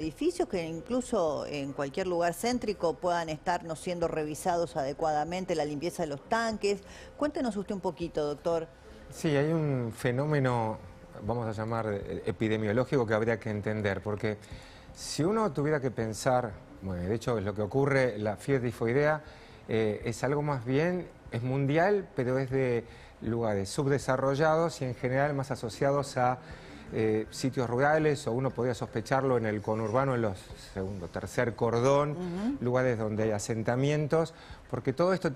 edificios que incluso en cualquier lugar céntrico puedan estar no siendo revisados adecuadamente, la limpieza de los tanques. Cuéntenos usted un poquito, doctor. Sí, hay un fenómeno, vamos a llamar epidemiológico, que habría que entender, porque si uno tuviera que pensar, bueno, de hecho es lo que ocurre, la fiebre tifoidea es algo más bien, es mundial, pero es de lugares subdesarrollados y en general más asociados a sitios rurales, o uno podría sospecharlo en el conurbano, en los segundo, tercer cordón, lugares donde hay asentamientos, porque todo esto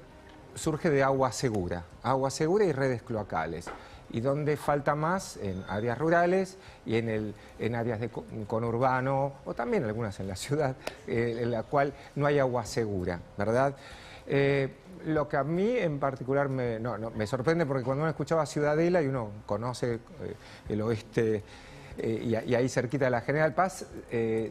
surge de agua segura y redes cloacales. Y donde falta más, en áreas rurales y en áreas de conurbano, o también algunas en la ciudad, en la cual no hay agua segura, ¿verdad? Lo que a mí en particular me sorprende, porque cuando uno escuchaba Ciudadela y uno conoce el oeste y ahí cerquita de la General Paz,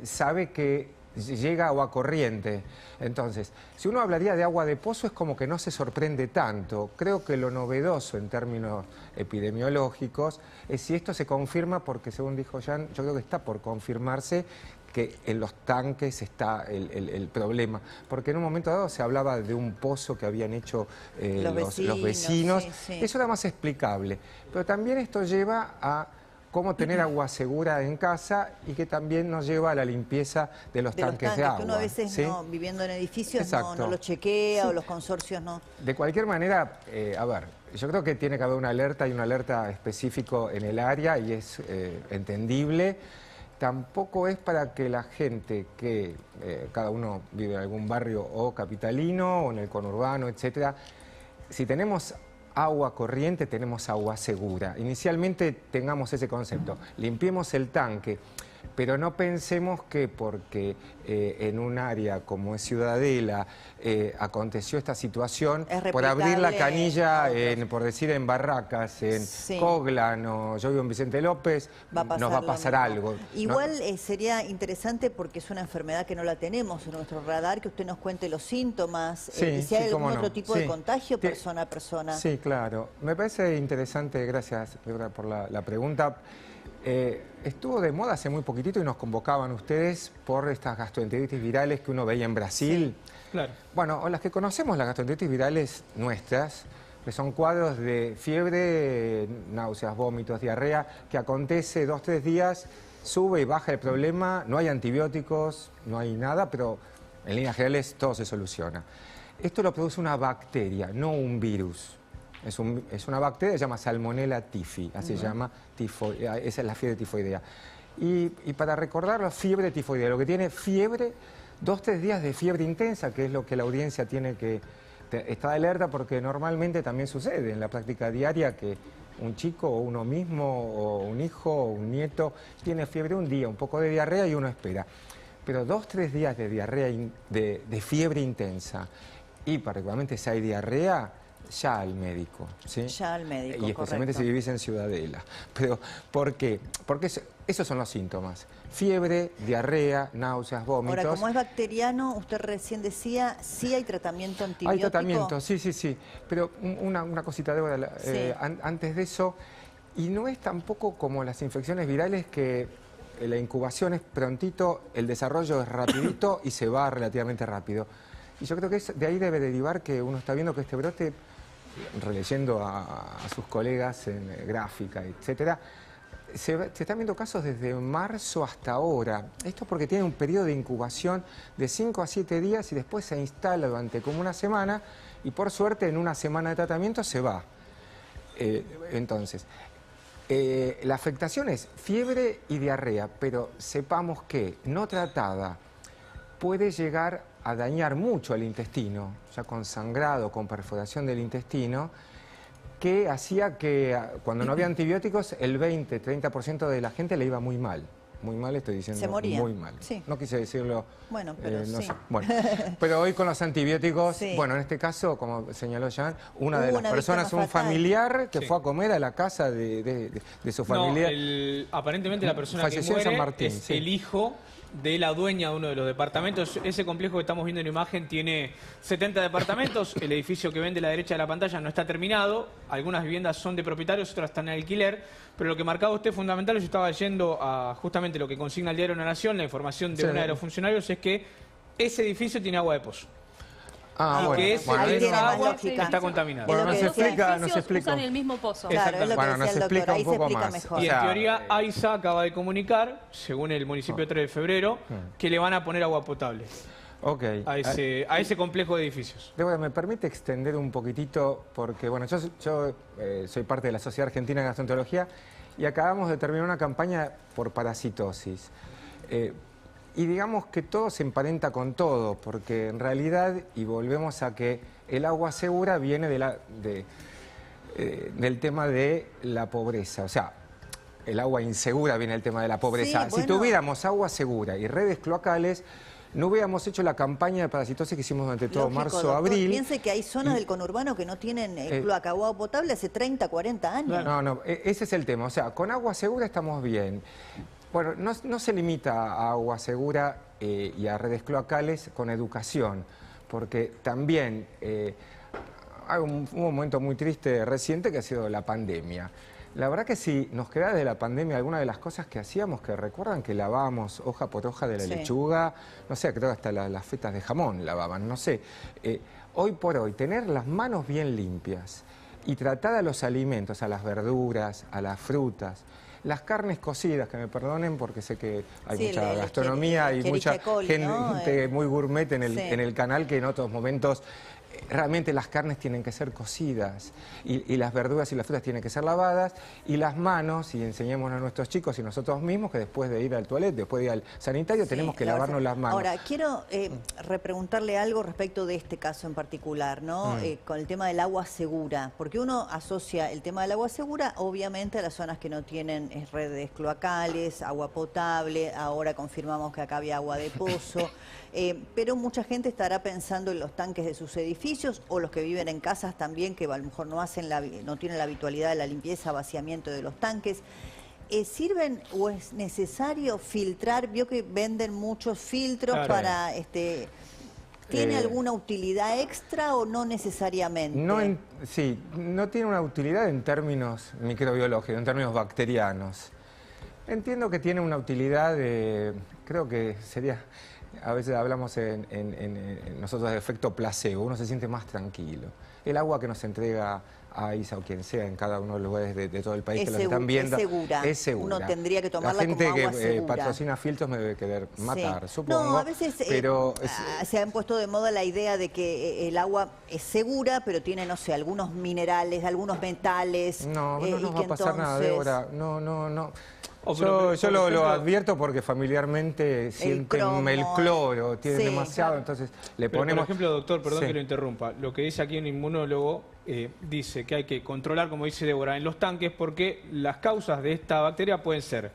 sabe que llega agua corriente. Entonces, si uno hablaría de agua de pozo, es como que no se sorprende tanto. Creo que lo novedoso en términos epidemiológicos es si esto se confirma, porque según dijo Jan, yo creo que está por confirmarse que en los tanques está el problema. Porque en un momento dado se hablaba de un pozo que habían hecho los vecinos. Sí, sí. Eso era más explicable. Pero también esto lleva a cómo tener agua segura en casa, y que también nos lleva a la limpieza de los tanques de agua. Que uno a veces, ¿sí? no, viviendo en edificios, Exacto. no lo chequea, Sí. o los consorcios no. De cualquier manera, a ver, yo creo que tiene que haber una alerta, y una alerta específico en el área, y es entendible. Tampoco es para que la gente que cada uno vive en algún barrio o capitalino o en el conurbano, etcétera, si tenemos agua corriente, tenemos agua segura. Inicialmente tengamos ese concepto, limpiemos el tanque, pero no pensemos que porque en un área como es Ciudadela aconteció esta situación, por abrir la canilla, por decir en Barracas, en Sí. Coglan, o yo vivo en Vicente López, nos va a pasar algo. Igual sería interesante, porque es una enfermedad que no la tenemos en nuestro radar, que usted nos cuente los síntomas, Sí, y si hay algún otro tipo de Sí. contagio persona a persona. Sí, claro. Me parece interesante, gracias Débora, por la pregunta. Estuvo de moda hace muy poquitito y nos convocaban ustedes por estas gastroenteritis virales que uno veía en Brasil. Sí, claro. Bueno, o las que conocemos, las gastroenteritis virales nuestras, que son cuadros de fiebre, náuseas, vómitos, diarrea, que acontece 2 o 3 días, sube y baja el problema, no hay antibióticos, no hay nada, pero en líneas generales todo se soluciona. Esto lo produce una bacteria, no un virus. Es una bacteria, se llama Salmonella typhi, así se llama, esa es la fiebre tifoidea. Y para recordarlo, fiebre tifoidea, lo que tiene fiebre, 2 o 3 días de fiebre intensa, que es lo que la audiencia tiene que estar alerta, porque normalmente también sucede en la práctica diaria que un chico o uno mismo o un hijo o un nieto tiene fiebre un día, un poco de diarrea y uno espera. Pero 2 o 3 días de diarrea, de fiebre intensa, y particularmente si hay diarrea, ya al médico, ¿sí? Ya al médico, y especialmente correcto. si vivís en Ciudadela. Pero, ¿por qué? Porque esos son los síntomas. Fiebre, diarrea, náuseas, vómitos. Ahora, como es bacteriano, usted recién decía, sí hay tratamiento antibiótico. Hay tratamiento, sí. Pero una cosita, Débora, antes de eso, y no es tampoco como las infecciones virales, que la incubación es prontito, el desarrollo es rapidito y se va relativamente rápido. Y yo creo que de ahí debe derivar que uno está viendo que este brote, releyendo a sus colegas en gráfica, etcétera, se están viendo casos desde marzo hasta ahora. Esto es porque tiene un periodo de incubación de 5 a 7 días y después se instala durante como una semana, y por suerte en una semana de tratamiento se va. Entonces, la afectación es fiebre y diarrea, pero sepamos que no tratada puede llegar a dañar mucho al intestino, ya con sangrado, con perforación del intestino, que hacía que cuando no había antibióticos el 20-30% de la gente le iba muy mal. Muy mal, estoy diciendo, se moría. Muy mal. Sí. No quise decirlo. Bueno, pero no sí. sé. Bueno, pero hoy con los antibióticos, Sí. Bueno, en este caso, como señaló Jan, una de Hubo las una personas, víctima un fatal. familiar que Sí. fue a comer a la casa de su familiar. No, aparentemente la persona que falleció en muere San Martín, es sí. el hijo de la dueña de uno de los departamentos. Ese complejo que estamos viendo en imagen tiene 70 departamentos. El edificio que ven de la derecha de la pantalla no está terminado. Algunas viviendas son de propietarios, otras están en alquiler. Pero lo que marcaba usted fundamental, yo estaba yendo a justamente lo que consigna el diario La Nación, la información de uno de los funcionarios, es que ese edificio tiene agua de pozo. Que esa agua está contaminada. Bueno, nos explica. Usan el mismo pozo. Claro, es lo que Bueno, decía nos el doctor, explica ahí un se poco explica más. mejor. Y en teoría AISA acaba de comunicar, según el municipio 3 de febrero, que le van a poner agua potable a ese complejo de edificios. Débora, ¿me permite extender un poquitito? Porque, bueno, yo soy parte de la Sociedad Argentina de Gastroenterología y acabamos de terminar una campaña por parasitosis. Y digamos que todo se emparenta con todo, porque en realidad, y volvemos a que el agua segura viene del tema de la pobreza. O sea, el agua insegura viene del tema de la pobreza. Sí, bueno. Si tuviéramos agua segura y redes cloacales, no hubiéramos hecho la campaña de parasitosis que hicimos durante todo Lógico, marzo, doctor. abril. Piense que hay zonas del conurbano que no tienen cloaca, agua potable hace 30, 40 años. No, ese es el tema. O sea, con agua segura estamos bien. Bueno, no se limita a agua segura y a redes cloacales con educación, porque también hay un momento muy triste reciente que ha sido la pandemia. La verdad que si nos queda de la pandemia alguna de las cosas que hacíamos, que recuerdan que lavábamos hoja por hoja de la lechuga, no sé, creo que hasta las fetas de jamón lavaban, no sé. Hoy por hoy, tener las manos bien limpias y tratar a los alimentos, a las verduras, a las frutas, las carnes cocidas, que me perdonen porque sé que hay mucha gastronomía y mucha gente muy gourmet en el canal que en otros momentos realmente las carnes tienen que ser cocidas y las verduras y las frutas tienen que ser lavadas y las manos, y enseñemos a nuestros chicos y nosotros mismos que después de ir al toilet, después de ir al sanitario, tenemos que lavarnos las manos. Ahora, quiero repreguntarle algo respecto de este caso en particular, ¿no? Con el tema del agua segura, porque uno asocia el tema del agua segura obviamente a las zonas que no tienen redes cloacales, agua potable, ahora confirmamos que acá había agua de pozo, pero mucha gente estará pensando en los tanques de sus edificios o los que viven en casas también que a lo mejor no tienen la habitualidad de la limpieza, vaciamiento de los tanques. ¿Sirven o es necesario filtrar? Vio que venden muchos filtros para... ¿Tiene alguna utilidad extra o no necesariamente? Sí, no tiene una utilidad en términos microbiológicos, en términos bacterianos. Entiendo que tiene una utilidad, creo que sería... A veces hablamos nosotros de efecto placebo, uno se siente más tranquilo. El agua que nos entrega AISA o quien sea en cada uno de los lugares de todo el país que lo están viendo es segura. Uno tendría que tomarla como agua segura. La gente que patrocina filtros me debe querer matar, supongo. No, a veces pero se han puesto de moda la idea de que el agua es segura, pero tiene, no sé, algunos minerales, algunos metales. No nos va a pasar nada, Débora. No. Yo lo advierto porque familiarmente sienten el cloro, tiene demasiado, entonces le ponemos... Por ejemplo, doctor, perdón que lo interrumpa, lo que dice aquí un inmunólogo dice que hay que controlar, como dice Débora, en los tanques porque las causas de esta bacteria pueden ser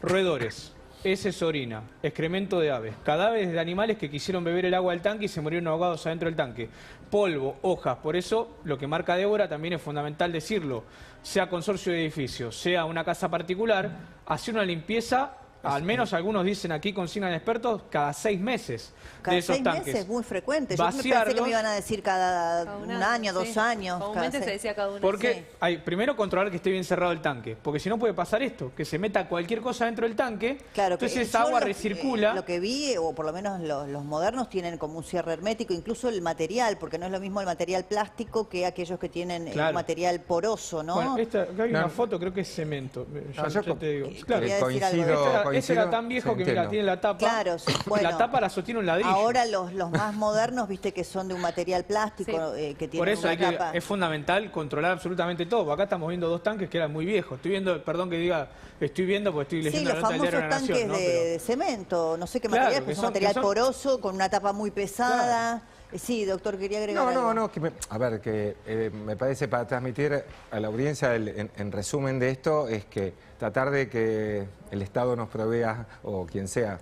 roedores, heces, orina, excremento de aves, cadáveres de animales que quisieron beber el agua del tanque y se murieron ahogados adentro del tanque, polvo, hojas. Por eso lo que marca Débora también es fundamental decirlo, sea consorcio de edificios, sea una casa particular, hacer una limpieza, al menos algunos dicen aquí, consignan expertos, cada 6 meses de esos tanques. Cada 6 meses, muy frecuente. Yo pensé que me iban a decir cada un año, 2 años. Comúnmente se decía cada 1 año. Porque hay primero controlar que esté bien cerrado el tanque, porque si no puede pasar esto, que se meta cualquier cosa dentro del tanque, claro, entonces esa agua recircula. Lo que vi, o por lo menos los modernos tienen como un cierre hermético, incluso el material, porque no es lo mismo el material plástico que aquellos que tienen un material poroso, ¿no? Bueno, acá hay una foto, creo que es cemento. Ya te digo. Claro, coincido. Este era tan viejo que mira, tiene la tapa. Claro, bueno, la tapa la sostiene un ladrillo. Ahora los más modernos, viste que son de un material plástico que tiene por eso una capa. es fundamental controlar absolutamente todo. Acá estamos viendo 2 tanques que eran muy viejos. Estoy viendo, perdón que diga, estoy viendo porque estoy leyendo la nota del diario de la Nación. Sí, los famosos tanques de cemento, no sé qué material, pues es un material poroso con una tapa muy pesada. Sí, doctor, quería agregar algo. Que me parece para transmitir a la audiencia en resumen de esto es que tratar de que el Estado nos provea, o quien sea,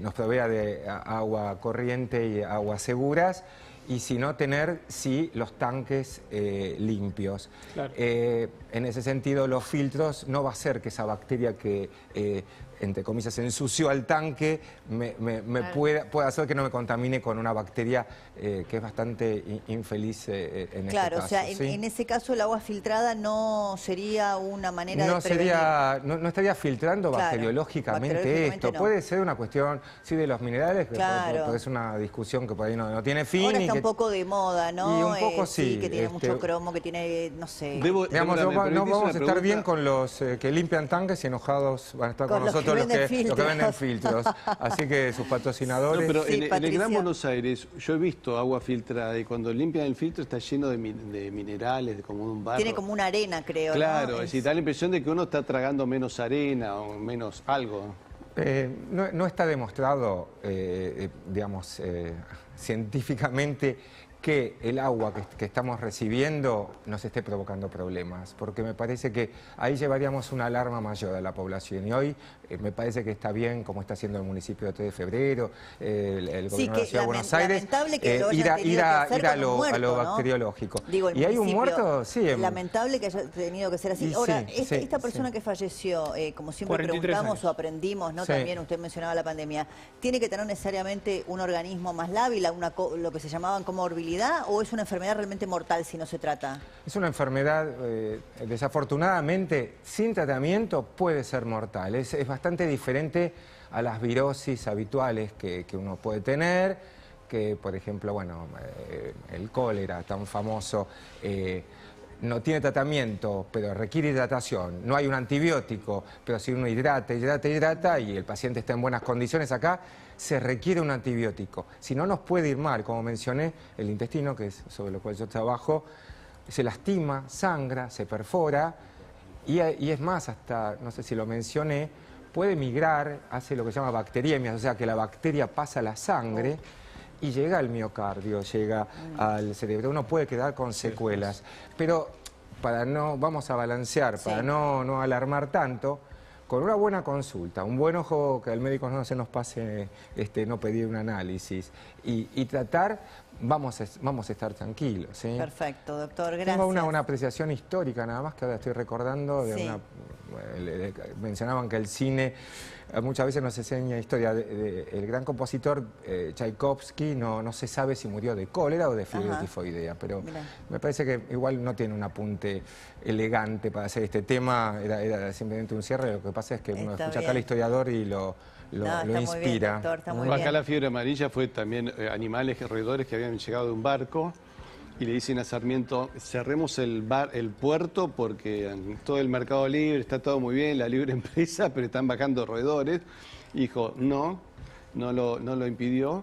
nos provea de agua corriente y aguas seguras, y si no tener, los tanques limpios. Claro. En ese sentido, los filtros no va a ser que esa bacteria que entre comillas, ensució al tanque, puede hacer que no me contamine con una bacteria que es bastante infeliz en este caso. Claro, o sea, ¿sí? en ese caso el agua filtrada no sería una manera de prevenir. No estaría filtrando bacteriológicamente esto. No. Puede ser una cuestión, sí, de los minerales, Claro. porque es una discusión que por ahí no tiene fin. Ahora está un poco de moda, ¿no? Y un poco sí. Que tiene mucho cromo, que tiene, no sé... Digamos, no vamos a estar bien con los que limpian tanques y enojados van a estar con nosotros los que venden filtros. Así que sus patrocinadores... No, pero Sí, en el Gran Buenos Aires yo he visto agua filtrada y cuando limpian el filtro está lleno de minerales, como un barro. Tiene como una arena, creo, Claro, ¿no? es decir, da la impresión de que uno está tragando menos arena o menos algo. No está demostrado, digamos, científicamente que el agua que estamos recibiendo nos esté provocando problemas, porque me parece que ahí llevaríamos una alarma mayor a la población. Y hoy me parece que está bien, como está haciendo el municipio de 3 de febrero, el gobierno de la Ciudad de Buenos Aires, ir a lo bacteriológico. Digo, y hay un muerto, sí. Lamentable que haya tenido que ser así. Ahora, esta persona que falleció, como siempre preguntamos años. o aprendimos, ¿no? Sí. También usted mencionaba la pandemia, ¿tiene que tener necesariamente un organismo más lábil, lo que se llamaban comorbilidad, o es una enfermedad realmente mortal si no se trata? Es una enfermedad, desafortunadamente, sin tratamiento puede ser mortal. Es bastante diferente a las virosis habituales que uno puede tener, que por ejemplo, bueno, el cólera tan famoso, no tiene tratamiento, pero requiere hidratación. No hay un antibiótico, pero si uno hidrata y el paciente está en buenas condiciones acá, se requiere un antibiótico. Si no, nos puede ir mal. Como mencioné, el intestino, que es sobre lo cual yo trabajo, se lastima, sangra, se perfora y es más, hasta, no sé si lo mencioné, puede migrar, hace lo que se llama bacteriemia, o sea que la bacteria pasa a la sangre y llega al miocardio, llega al cerebro. Uno puede quedar con secuelas, pero vamos a balancear, para no alarmar tanto, con una buena consulta, un buen ojo, que al médico no se nos pase no pedir un análisis y tratar, vamos a estar tranquilos. ¿sí? Perfecto, doctor, gracias. Tengo una apreciación histórica nada más que ahora estoy recordando, mencionaban que el cine muchas veces nos enseña historia. El gran compositor Tchaikovsky no se sabe si murió de cólera o de fiebre tifoidea, pero me parece que igual no tiene un apunte elegante para hacer este tema, era simplemente un cierre. Lo que pasa es que uno escucha acá al historiador y lo inspira. Muy bien, doctor, está muy Acá bien. la fiebre amarilla fue también animales, roedores que habían llegado de un barco y le dicen a Sarmiento, cerremos el puerto porque en todo el mercado libre está todo muy bien, la libre empresa, pero están bajando roedores. Y dijo, no lo impidió.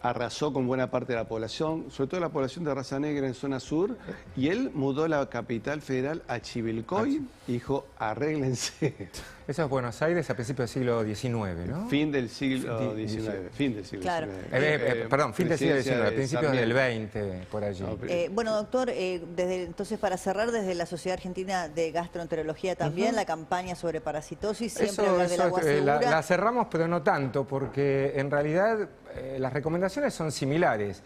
Arrasó con buena parte de la población, sobre todo la población de raza negra en zona sur, y él mudó la capital federal a Chivilcoy y dijo, arréglense. Eso es Buenos Aires a principios del siglo XIX, ¿no? Fin del siglo XIX. Fin del siglo Claro. XIX. Perdón, fin del siglo XIX, principios del Sarmiento. XX, por allí. No, Bueno, doctor, entonces para cerrar, desde la Sociedad Argentina de Gastroenterología también, la campaña sobre parasitosis, siempre hablar del agua segura. La cerramos, pero no tanto, porque en realidad las recomendaciones son similares.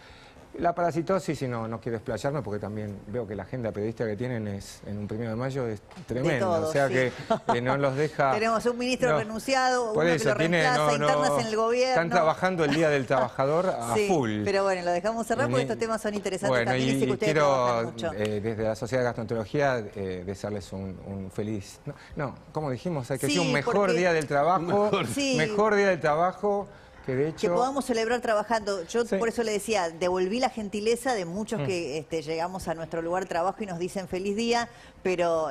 La parasitosis, y no quiero explayarme porque también veo que la agenda periodística que tienen en un 1 de mayo es tremenda, todo, o sea sí. que no los deja... Tenemos un ministro renunciado, por uno eso, que lo reemplaza, internas en el gobierno. Están trabajando el Día del Trabajador a full. Pero bueno, lo dejamos cerrar porque estos temas son interesantes también y sé que ustedes trabajan mucho. Desde la Sociedad de Gastroenterología desearles un feliz... como dijimos, hay que decir un mejor día del trabajo, mejor día del trabajo... Que, de hecho, que podamos celebrar trabajando. Yo por eso le decía, devolví la gentileza de muchos que llegamos a nuestro lugar de trabajo y nos dicen feliz día, pero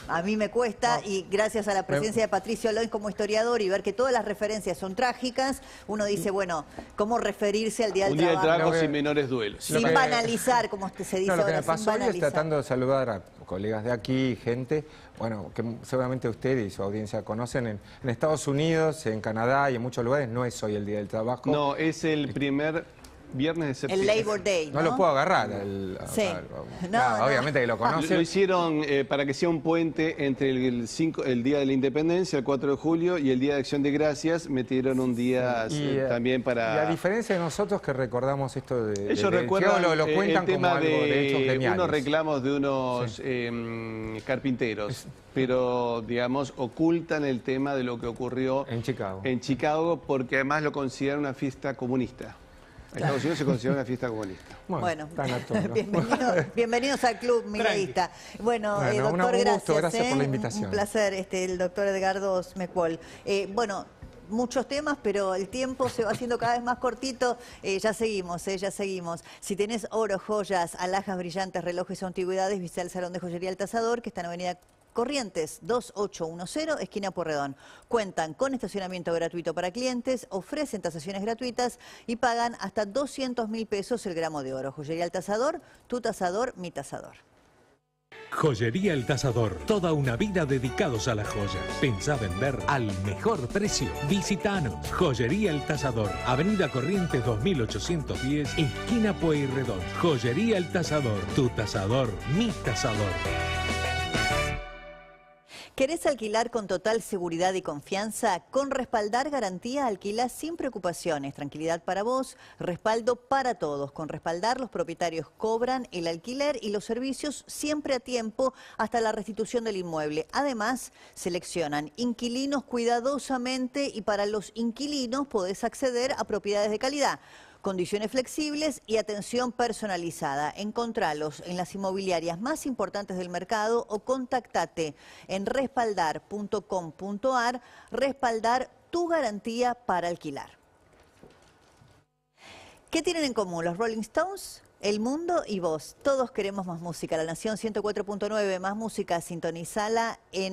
a mí me cuesta y gracias a la presencia de Patricio Loin como historiador y ver que todas las referencias son trágicas, uno dice, bueno, ¿cómo referirse al Día del Trabajo? Un día de trabajo sin menores duelos. Sin banalizar, como se dice lo que ahora, me pasó sin hoy es banalizar. tratando de saludar a colegas de aquí, gente, bueno, que seguramente usted y su audiencia conocen, en Estados Unidos, en Canadá y en muchos lugares no es hoy el Día del Trabajo. No, es el primer Viernes de El septiembre. Labor Day, ¿no? No lo puedo agarrar. Sí. No. Obviamente que lo Lo conocen. hicieron para que sea un puente entre el Día de la Independencia, el 4 de julio, y el Día de Acción de Gracias. Metieron un día también para... Y a diferencia de nosotros que recordamos esto de... Ellos de recuerdan lo cuentan el tema como algo de hechos gremiales. unos reclamos de unos carpinteros, pero, digamos, ocultan el tema de lo que ocurrió En Chicago. en Chicago, porque además lo consideran una fiesta comunista. En Estados Unidos se considera una fiesta comunista. Bueno, tan a tono. bienvenidos al Club Mileísta. Bueno, Bueno, doctor, un gusto, gracias por la Un invitación. placer, el doctor Edgardo Smecol. Bueno, muchos temas, pero el tiempo se va haciendo cada vez más cortito. Ya seguimos. Si tenés oro, joyas, alhajas brillantes, relojes o antigüedades, visita el Salón de Joyería El Tasador, que está en Avenida Corrientes 2810, esquina Porredón. Cuentan con estacionamiento gratuito para clientes, ofrecen tasaciones gratuitas y pagan hasta 200.000 pesos el gramo de oro. Joyería El Tasador, tu tasador, mi tasador. Joyería El Tasador, toda una vida dedicados a las joyas. Pensá vender al mejor precio. Visitanos. Joyería El Tasador, Avenida Corrientes 2810, esquina Pueyrredón. Joyería El Tasador, tu tasador, mi tasador. ¿Querés alquilar con total seguridad y confianza? Con Respaldar Garantía alquilás sin preocupaciones. Tranquilidad para vos, respaldo para todos. Con Respaldar los propietarios cobran el alquiler y los servicios siempre a tiempo hasta la restitución del inmueble. Además, seleccionan inquilinos cuidadosamente y para los inquilinos podés acceder a propiedades de calidad. Condiciones flexibles y atención personalizada. Encontralos en las inmobiliarias más importantes del mercado o contactate en respaldar.com.ar. Respaldar, tu garantía para alquilar. ¿Qué tienen en común los Rolling Stones? El mundo y vos. Todos queremos más música. La Nación 104.9, más música, sintonizala en